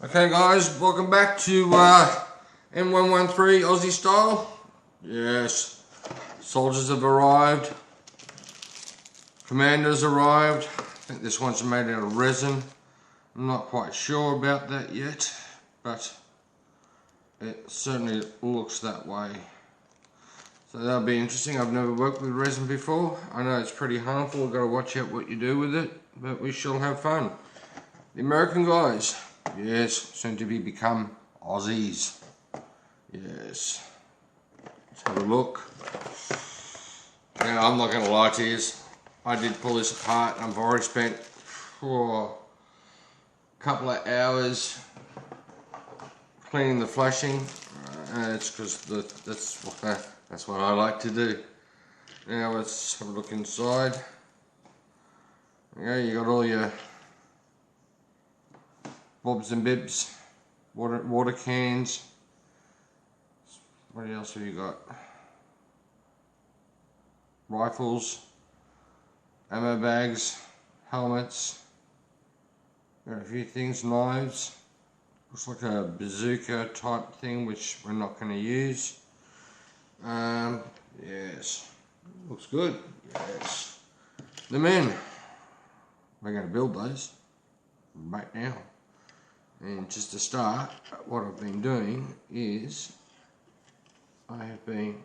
Okay guys, welcome back to M113 Aussie style. Yes, soldiers have arrived, commanders arrived. I think this one's made out of resin. I'm not quite sure about that yet, but it certainly looks that way. So that'll be interesting. I've never worked with resin before. I know it's pretty harmful, you've got to watch out what you do with it, but we shall have fun. The American guys, yes, soon to become Aussies. Yes. Let's have a look. Now, I'm not going to lie to you. I did pull this apart. I've already spent a couple of hours cleaning the flashing. It's because that's what I like to do. Now let's have a look inside. Okay, you got all your bobs and bibs, water cans. What else have you got? Rifles, ammo bags, helmets. Got a few things, knives. Looks like a bazooka type thing, which we're not going to use. Yes, looks good. Yes, the men. We're going to build those right now. And just to start, what I've been doing is I have been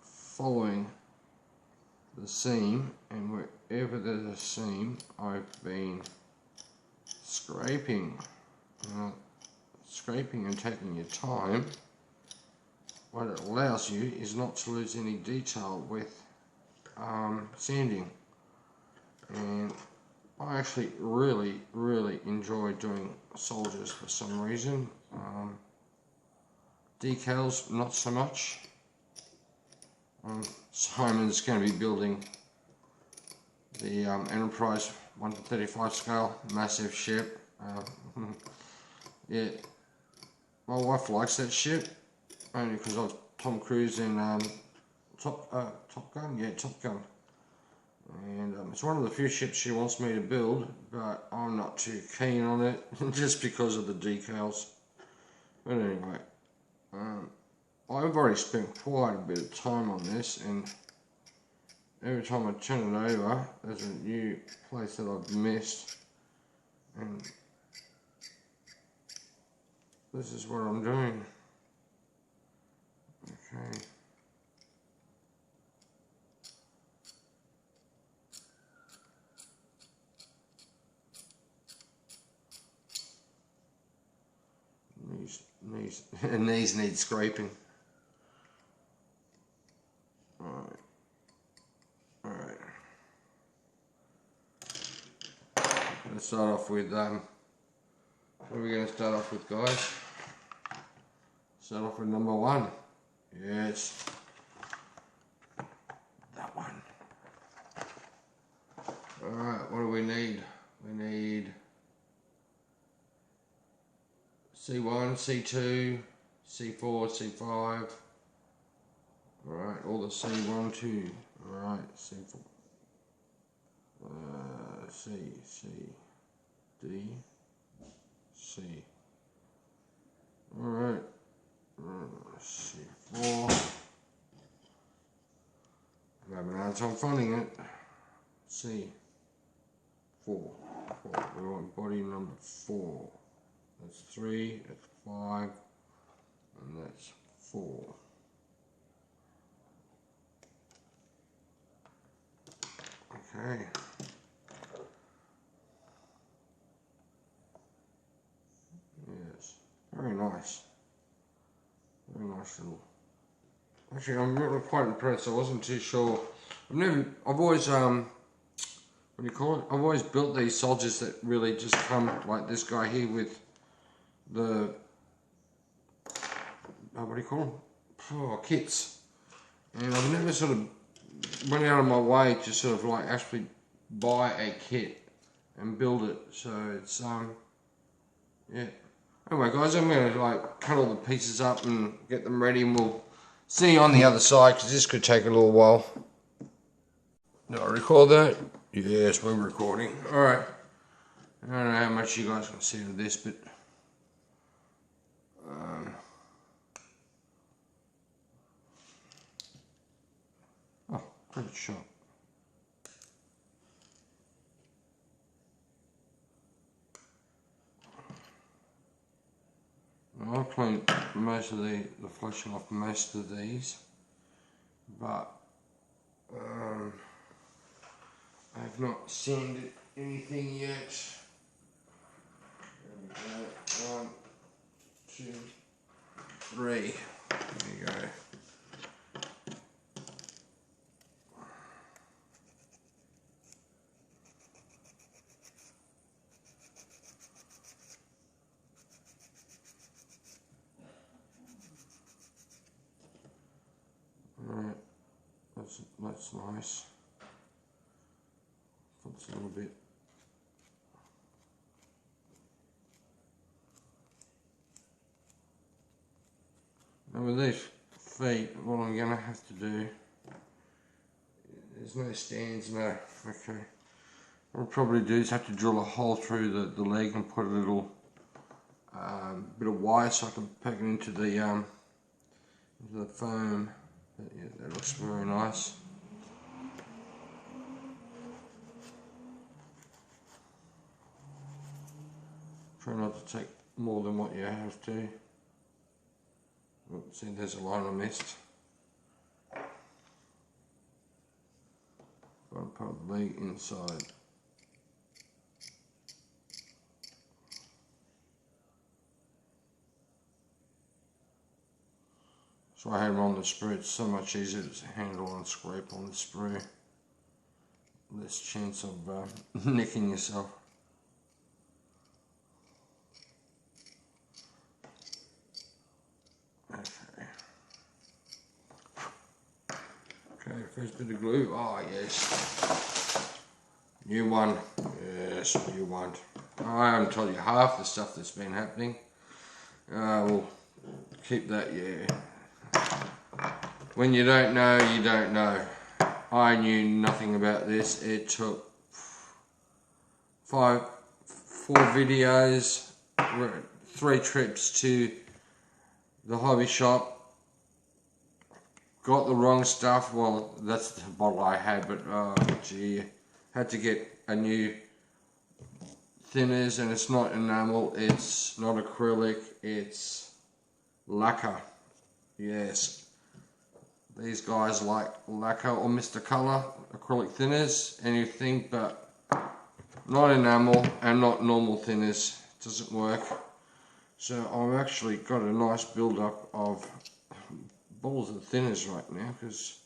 following the seam, and wherever there's a seam, I've been scraping. Scraping and taking your time, what it allows you is not to lose any detail with sanding. And I actually really enjoy doing soldiers for some reason. Decals, not so much. Simon's going to be building the Enterprise 1/35 scale, massive ship. Yeah, my wife likes that ship, only because I was Tom Cruise in Top Gun. Yeah, Top Gun. And it's one of the few ships she wants me to build, but I'm not too keen on it, just because of the decals. But anyway, I've already spent quite a bit of time on this, and every time I turn it over, there's a new place that I've missed, and this is what I'm doing. Okay. Knees need scraping. Alright. Let's start off with, what are we going to start off with, guys? Start off with number one. Yes. That one. Alright, what do we need? We need C1, C2, C4, C5. Alright, all the C1, 2. Alright, C4. C, D, C. Alright. C4. I'm having a hard time finding it. C4. 4. We want body number 4. That's 3, that's 5, and that's 4. Okay. Yes, very nice. Very nice little. Actually, I'm really quite impressed. I wasn't too sure. I've always, what do you call it? I've always built these soldiers that really just come like this guy here with the, what do you call them? Oh, kits. And I've never sort of went out of my way to sort of like actually buy a kit and build it. So it's, yeah. Anyway guys, I'm going to like cut all the pieces up and get them ready, and we'll see you on the other side, because this could take a little while. Did I record that? Yes, we're recording. Alright. I don't know how much you guys can see of this, but Pretty sharp. Now, I've cleaned most of the fleshing off most of these, but I've not sanded anything yet. There we go. 1, 2, 3. There you go. Alright, that's nice. Puts a little bit. Now with these feet, what I'm going to have to do, there's no stands, no, okay. What I'll probably do is have to drill a hole through the leg and put a little bit of wire so I can pack it into the foam. But yeah, that looks very nice. Try not to take more than what you have to. Oops, see, there's a line I missed. Got to put the leg inside. So I had them on the sprue. It's so much easier to handle and scrape on the sprue. Less chance of nicking yourself. Okay, first bit of glue. Oh yes, new one. Yes, new one. I haven't told you half the stuff that's been happening. We'll keep that. Yeah. When you don't know, you don't know. I knew nothing about this. It took 4 videos, 3 trips to the hobby shop. Got the wrong stuff. Well, that's the bottle I had, but oh gee, had to get a new thinners, and it's not enamel, it's not acrylic, it's lacquer. Yes, these guys like lacquer or Mr. Color acrylic thinners, anything but not enamel and not normal thinners. Doesn't work. So I've actually got a nice build up of balls of thinners right now, because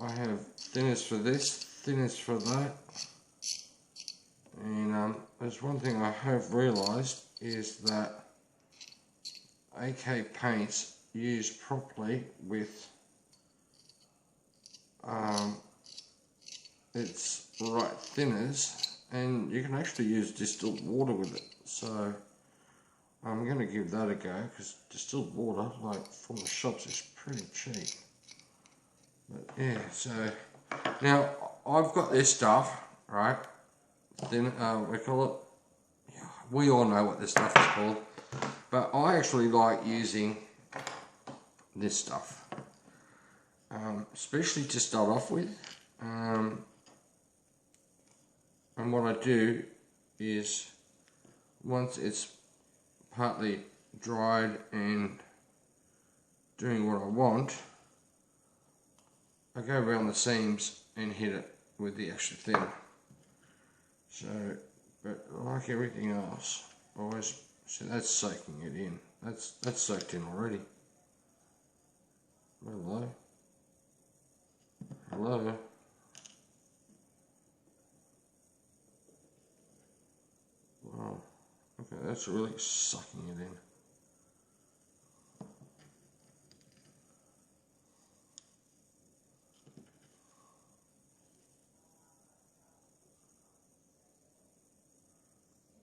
I have thinners for this, thinners for that, and there's one thing I have realised is that AK paints used properly with its right thinners, and you can actually use distilled water with it, so I'm going to give that a go, because distilled water, like from the shops, is pretty cheap. But yeah, so now I've got this stuff, right? Then we call it, yeah, we all know what this stuff is called, but I actually like using this stuff, especially to start off with. And what I do is, once it's partly dried and doing what I want, I go around the seams and hit it with the extra thin. So, but like everything else, always, so that's soaking it in. That's soaked in already. Hello. Hello. Wow. Okay, that's really sucking it in.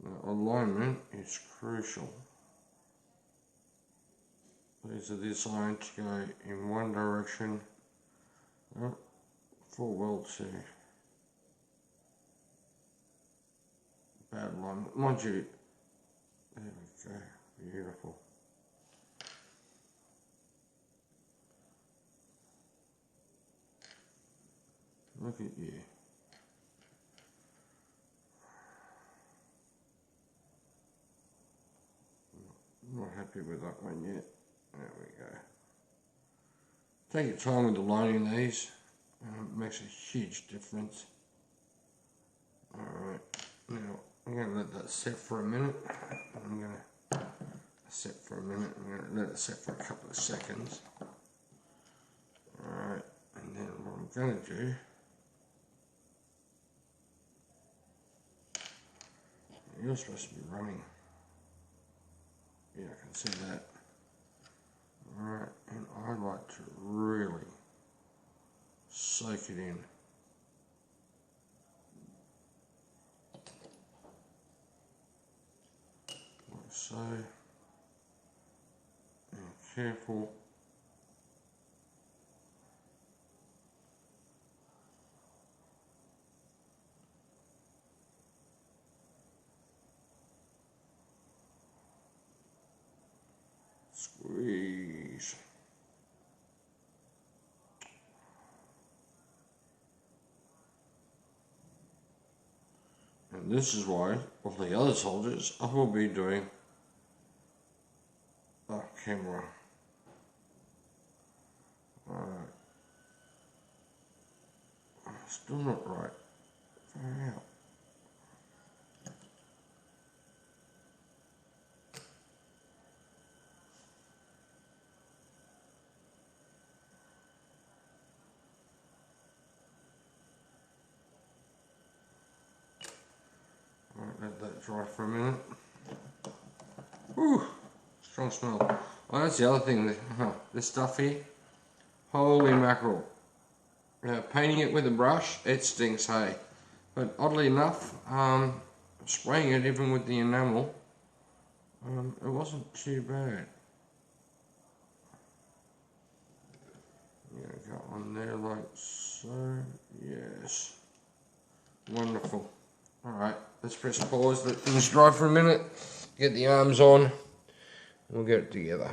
Now, alignment is crucial. These are designed to go in one direction. Oh, full well to bad alignment. Mind you, there we go, beautiful. Look at you. Not happy with that one yet. There we go. Take your time with the lining these. It makes a huge difference. Alright, now I'm going to let that set for a minute. I'm going to set for a minute. I'm going to let it set for a couple of seconds. Alright, and then what I'm going to do, you're supposed to be running. Yeah, I can see that. Alright, and I like to really soak it in. Like so. And careful. Squeeze. And this is why, of the other soldiers, I will be doing that camera. Alright. Still not right. Far out. Let that dry for a minute. Whew, strong smell. Oh, that's the other thing. This stuff here, holy mackerel. Painting it with a brush, it stinks, hey. But oddly enough, spraying it even with the enamel, it wasn't too bad. Yeah, got on there like so. Yes, wonderful. Alright, let's press pause, let things dry for a minute, get the arms on, and we'll get it together.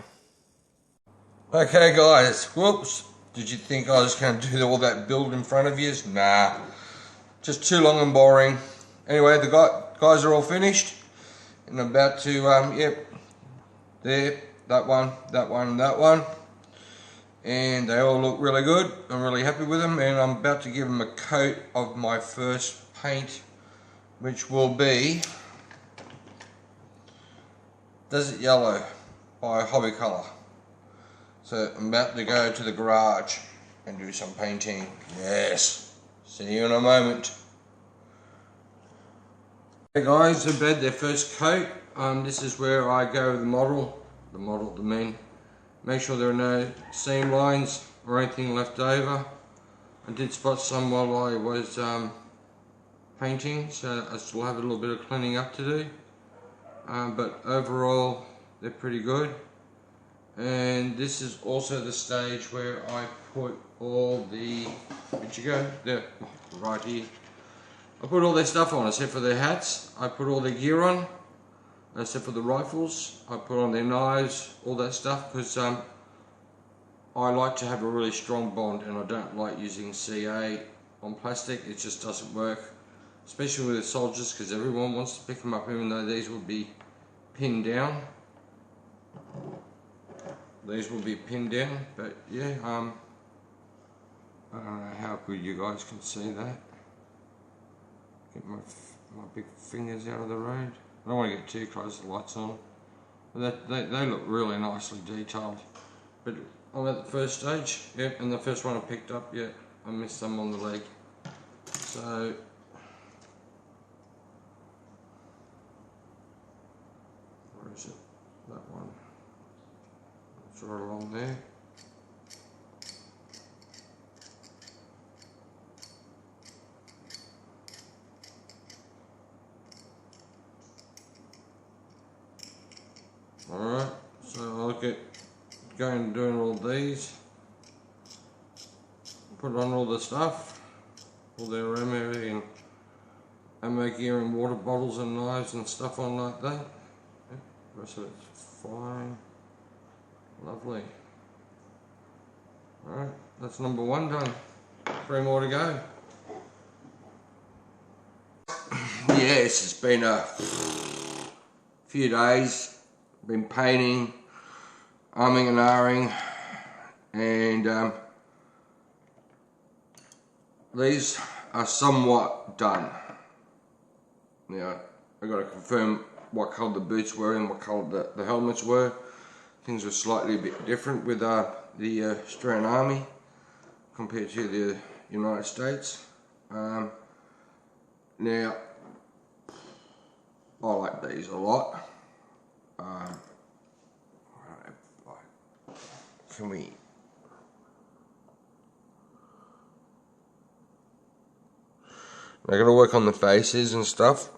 Okay guys, whoops, did you think I was going to do all that build in front of you? Nah, just too long and boring. Anyway, the guys are all finished, and I'm about to, yep, there, that one, that one, and that one. And they all look really good, I'm really happy with them, and I'm about to give them a coat of my first paint, which will be Desert Yellow by Hobby Colour. So I'm about to go to the garage and do some painting. Yes, see you in a moment. Hey guys, they've had their first coat. This is where I go with the men. Make sure there are no seam lines or anything left over. I did spot some while I was painting, so I still have a little bit of cleaning up to do, but overall they're pretty good. And this is also the stage where I put all the, where'd you go? There, right here. I put all their stuff on, except for their hats. I put all their gear on, except for the rifles. I put on their knives, all that stuff, because I like to have a really strong bond, and I don't like using CA on plastic. It just doesn't work. Especially with the soldiers, because everyone wants to pick them up, even though these will be pinned down. These will be pinned down, but yeah, I don't know how good you guys can see that. Get my big fingers out of the road. I don't want to get too close to the lights on. But they look really nicely detailed. But I'm at the first stage, yep, and the first one I picked up, yeah, I missed some on the leg. So, where is it? That one. It's right along there. Alright, so I'll get going and doing all these. Put on all the stuff, all their ammo gear and water bottles and knives and stuff on like that. Yeah, the rest of it's fine. Lovely. Alright, that's number one done. 3 more to go. yes, it's been a few days. Been painting, umming and ahhing, and these are somewhat done. Now, I've got to confirm what colour the boots were and what colour the helmets were. Things were slightly a bit different with the Australian Army compared to the United States. Now, I like these a lot. Can we? I'm going to work on the faces and stuff,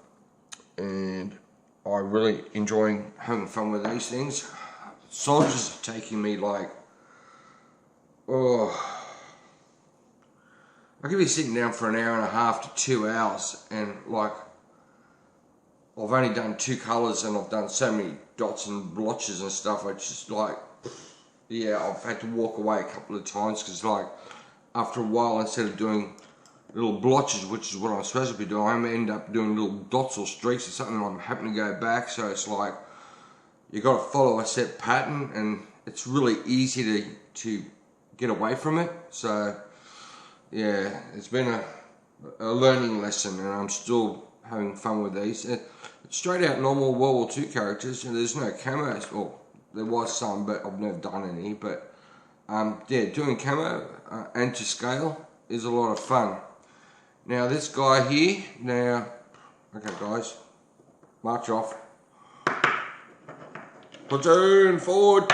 and I'm really enjoying having fun with these things. Soldiers are taking me like, oh, I could be sitting down for an hour and a half to 2 hours, and like, I've only done 2 colours and I've done so many dots and blotches and stuff. I just like, yeah, I've had to walk away a couple of times because like, after a while, instead of doing little blotches, which is what I'm supposed to be doing, I end up doing little dots or streaks or something, and I'm having to go back. So it's like, you got to follow a set pattern, and it's really easy to get away from it. So yeah, it's been a learning lesson, and I'm still having fun with these. Straight out normal World War II characters, and there's no camos. Well, there was some, but I've never done any. But yeah, doing camo and to scale is a lot of fun. Now this guy here, now, okay guys, march off. Platoon forward.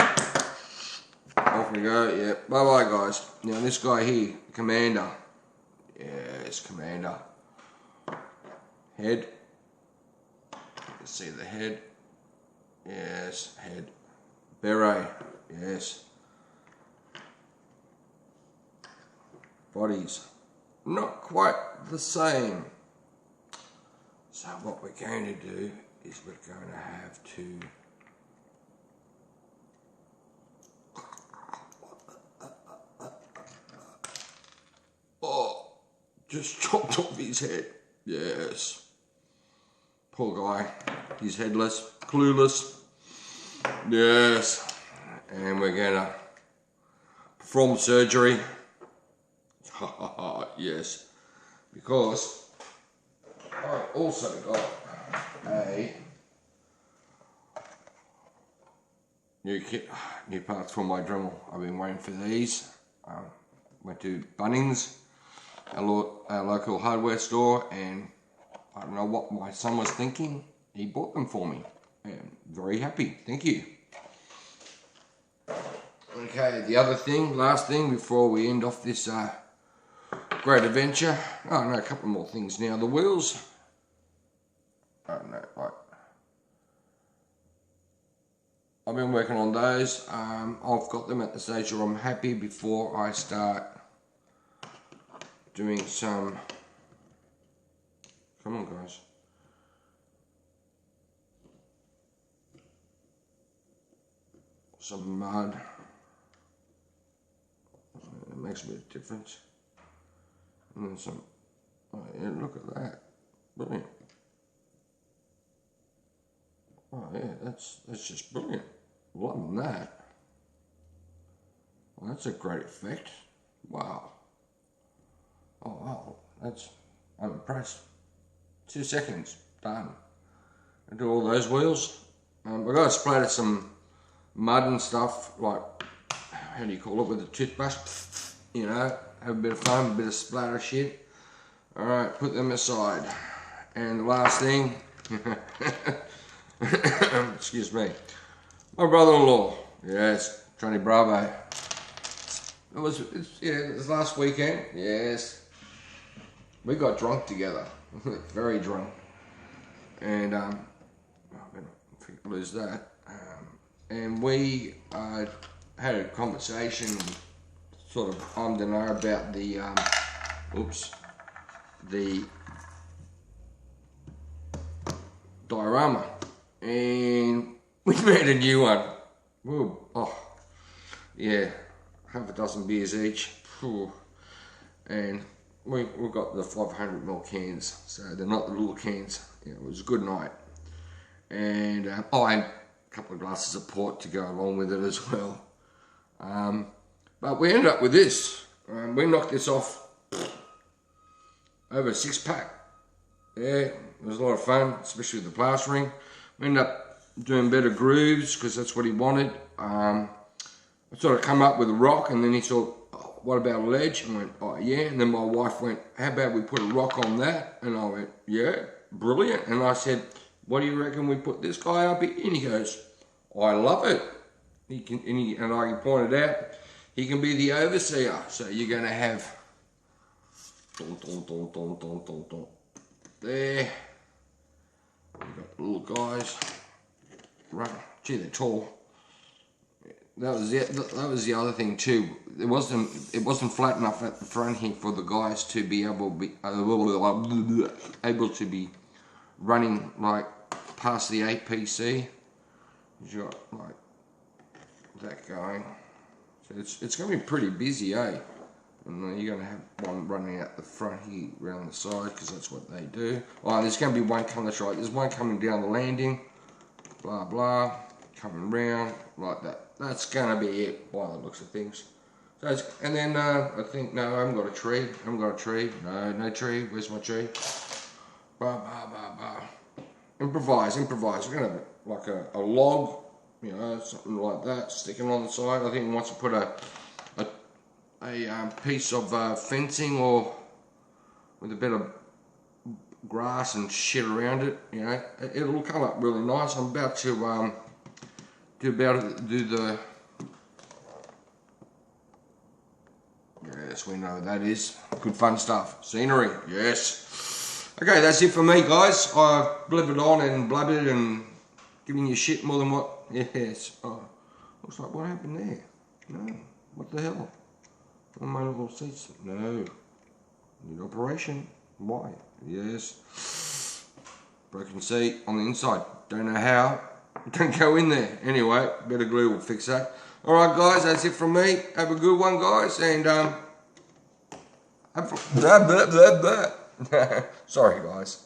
Off we go, yeah, bye bye guys. Now this guy here, commander. Yes, commander. Head. You see the head. Yes, head. Beret. Yes. Bodies. Not quite the same. So what we're going to do is we're going to have to just chopped off his head. Yes. Poor guy. He's headless, clueless. Yes. And we're gonna perform surgery. Yes. Because I also got a new kit, new parts for my Dremel. I've been waiting for these. Went to Bunnings, our local hardware store, and I don't know what my son was thinking. He bought them for me. I'm very happy. Thank you. Okay, the other thing, last thing before we end off this great adventure. Oh no, a couple more things now. The wheels. I don't know, like, I've been working on those. I've got them at the stage where I'm happy before I start doing some, come on guys, some mud. It makes a bit of difference. And then some, oh yeah, look at that, brilliant. Oh yeah, that's just brilliant. Loving that. Well, that's a great effect. Wow. Oh wow, I'm impressed. 2 seconds, done. I do all those wheels. I got to splatter some mud and stuff, like, how do you call it, with a toothbrush, you know, have a bit of fun, a bit of splatter shit. Alright, put them aside. And the last thing, excuse me, my brother-in-law, yes, Johnny Bravo. It was last weekend, yes. We got drunk together, very drunk, and I'm gonna lose that. And we had a conversation, sort of ummed and ahed about the the diorama, and we made a new one. Ooh, oh, yeah, half a dozen beers each, and we've got the 500ml cans, so they're not the little cans. Yeah, it was a good night. And and a couple of glasses of port to go along with it as well. But we ended up with this. We knocked this off over a 6-pack. Yeah, it was a lot of fun, especially with the plastering. We ended up doing better grooves because that's what he wanted. I sort of come up with a rock, and then he thought, oh, what about a ledge? And I went, oh yeah. And then my wife went, how about we put a rock on that? And I went, yeah, brilliant. And I said, what do you reckon we put this guy up here? And he goes, I love it. He can, and I pointed out, he can be the overseer. So you're going to have there. We've got little guys. Right. Gee, they're tall. That was the other thing too. It wasn't flat enough at the front here for the guys to be able to be running like past the APC. You got like that going. So it's going to be pretty busy, eh? And then you're going to have one running out the front here, around the side, because that's what they do. Oh, there's going to be one coming, that's right, there's one coming down the landing, blah, blah, coming round, like that. That's going to be it, by the looks of things. So and then, I think, no, I haven't got a tree, no tree, where's my tree? Blah, blah, blah, blah. Improvise. We're going to have like a log, you know, something like that, sticking on the side. I think once I put a piece of fencing or with a bit of grass and shit around it, you know, it'll come up really nice. I'm about to do the, yes, we know what that is. Good fun stuff. Scenery, yes. Okay, that's it for me, guys. I've blibbered on and blubbered and giving you shit more than what, yes. Oh, looks like what happened there? No, what the hell? On my little seats. No. Need operation. Why? Yes. Broken seat on the inside. Don't know how. Don't go in there. Anyway, better glue will fix that. Alright guys, that's it from me. Have a good one guys, and sorry guys.